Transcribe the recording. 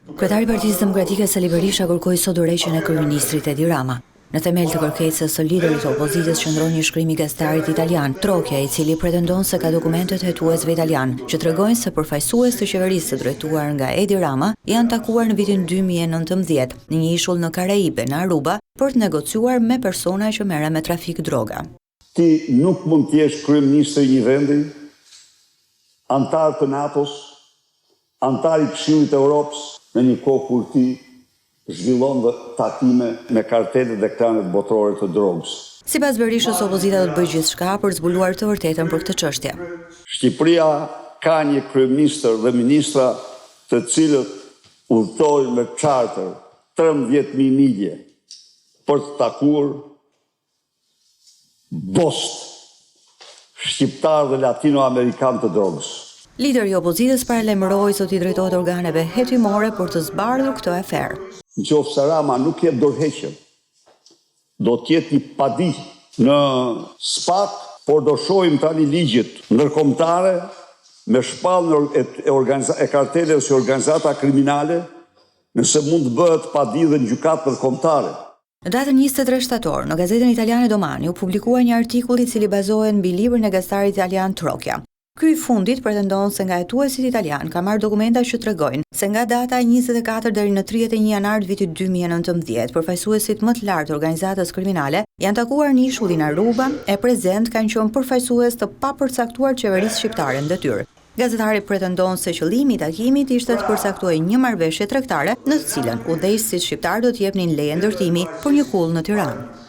Kryetari i Partisë Demokratike Sali Berisha kërkoi sot dorëheqjen e kryeministrit Edi Rama. Në themel të kërkesës së liderit të opozitës qëndron një shkrim i gazetariit italian, Trokja, i cili pretendon se ka dokumentet hetuesve italian, që tregojnë se përfaqësues të qeverisë të drejtuar nga Edi Rama janë takuar në vitin 2019 në një ishull në Karaibe, në Aruba, për të negociuar me persona që merren me trafik droga. Ti nuk mund të jesh kryeministër i një vendi, antar të NATO-s, antar i Këshillit të Europës, në një kohë kur ti zhvillon dhe takime me kartelet dhe klanet botërore të drogës. Sipas Berishës, opozita do të bëjë gjithçka për të zbuluar të vërtetën për këtë çështje. Shqipëria ka një kryeministër dhe ministra të cilët udhtojnë me charter 13.000 milje për të takuar bost shqiptar dhe latinoamerikan të drogës. Lideri i opozitës paralajmëroi se do t'i drejtohet organeve hetimore për të zbardhur këtë aferë. Nëse Rama nuk jep dorëheqjen, do të jetë një padi në SPAK, por do shohim tani ligjet ndërkombëtare me shpalljen e karteleve si organizata kriminale, nëse mund të bëhet padi dhe në gjykatë ndërkombëtare. Në datën 23 shtator, në gazetën italiane Domani u publikua një artikull i cili bazohet mbi librin e gazetarit italian Trokja. Ky i fundit pretendon se nga hetuesit italian ka marrë dokumenta që tregojnë se nga data 24 deri në 31 janar të vitit 2019, përfaqësuesit më të lartë të organizatës kriminale janë takuar në ishullin Aruba, e prezent kanë qenë përfaqësues të papërcaktuar qeverisë shqiptare në detyrë. Gazetari pretendon se qëllimi i takimit ishte të përcaktojë një marrëveshje tregtare në të cilën udhëheqësit shqiptar do të jepnin leje ndërtimi për një kull në Tiranë.